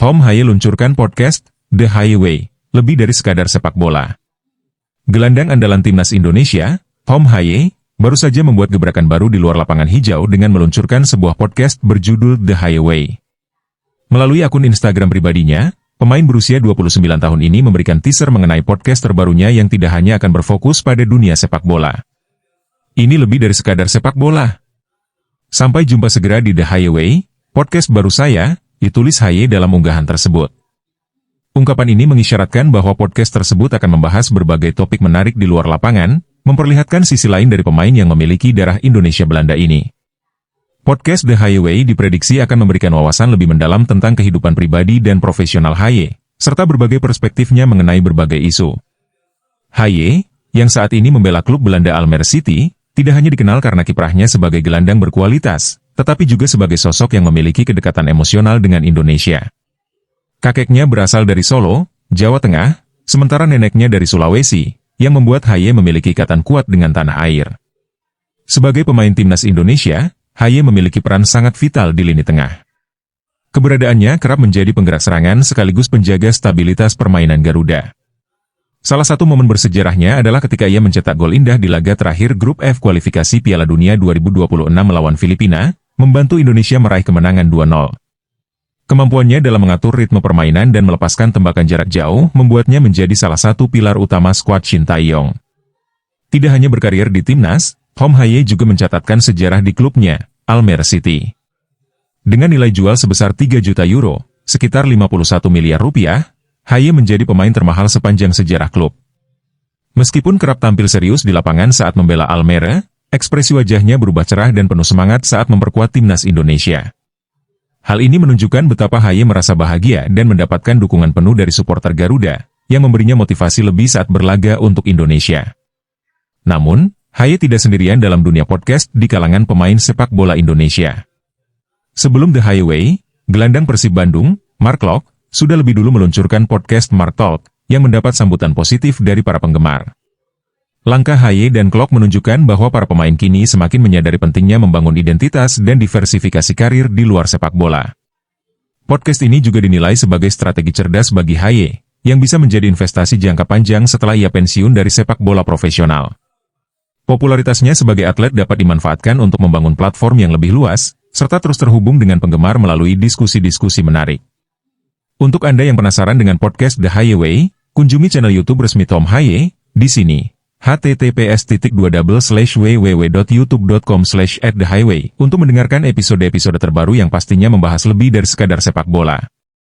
Tom Haye luncurkan podcast The Highway, lebih dari sekadar sepak bola. Gelandang andalan timnas Indonesia, Tom Haye, baru saja membuat gebrakan baru di luar lapangan hijau dengan meluncurkan sebuah podcast berjudul The Highway. Melalui akun Instagram pribadinya, pemain berusia 29 tahun ini memberikan teaser mengenai podcast terbarunya yang tidak hanya akan berfokus pada dunia sepak bola. Ini lebih dari sekadar sepak bola. Sampai jumpa segera di The Highway, podcast baru saya, ditulis Haye dalam unggahan tersebut. Ungkapan ini mengisyaratkan bahwa podcast tersebut akan membahas berbagai topik menarik di luar lapangan, memperlihatkan sisi lain dari pemain yang memiliki darah Indonesia Belanda ini. Podcast The Highway diprediksi akan memberikan wawasan lebih mendalam tentang kehidupan pribadi dan profesional Haye, serta berbagai perspektifnya mengenai berbagai isu. Haye, yang saat ini membela klub Belanda Almere City, tidak hanya dikenal karena kiprahnya sebagai gelandang berkualitas, tetapi juga sebagai sosok yang memiliki kedekatan emosional dengan Indonesia. Kakeknya berasal dari Solo, Jawa Tengah, sementara neneknya dari Sulawesi, yang membuat Haye memiliki ikatan kuat dengan tanah air. Sebagai pemain timnas Indonesia, Haye memiliki peran sangat vital di lini tengah. Keberadaannya kerap menjadi penggerak serangan sekaligus penjaga stabilitas permainan Garuda. Salah satu momen bersejarahnya adalah ketika ia mencetak gol indah di laga terakhir Grup F kualifikasi Piala Dunia 2026 melawan Filipina, membantu Indonesia meraih kemenangan 2-0. Kemampuannya dalam mengatur ritme permainan dan melepaskan tembakan jarak jauh membuatnya menjadi salah satu pilar utama skuad Shin Tae-yong. Tidak hanya berkarir di timnas, Tom Haye juga mencatatkan sejarah di klubnya, Almere City. Dengan nilai jual sebesar 3 juta euro, sekitar 51 miliar rupiah, Haye menjadi pemain termahal sepanjang sejarah klub. Meskipun kerap tampil serius di lapangan saat membela Almere, ekspresi wajahnya berubah cerah dan penuh semangat saat memperkuat timnas Indonesia. Hal ini menunjukkan betapa Haye merasa bahagia dan mendapatkan dukungan penuh dari supporter Garuda, yang memberinya motivasi lebih saat berlaga untuk Indonesia. Namun, Haye tidak sendirian dalam dunia podcast di kalangan pemain sepak bola Indonesia. Sebelum The Highway, gelandang Persib Bandung, Mark Klok, sudah lebih dulu meluncurkan podcast Mark Talk, yang mendapat sambutan positif dari para penggemar. Langkah Haye dan Klok menunjukkan bahwa para pemain kini semakin menyadari pentingnya membangun identitas dan diversifikasi karir di luar sepak bola. Podcast ini juga dinilai sebagai strategi cerdas bagi Haye, yang bisa menjadi investasi jangka panjang setelah ia pensiun dari sepak bola profesional. Popularitasnya sebagai atlet dapat dimanfaatkan untuk membangun platform yang lebih luas, serta terus terhubung dengan penggemar melalui diskusi-diskusi menarik. Untuk Anda yang penasaran dengan podcast The Highway, kunjungi channel YouTube resmi Tom Haye, di sini. https://www.youtube.com/@thehighway untuk mendengarkan episode-episode terbaru yang pastinya membahas lebih dari sekadar sepak bola.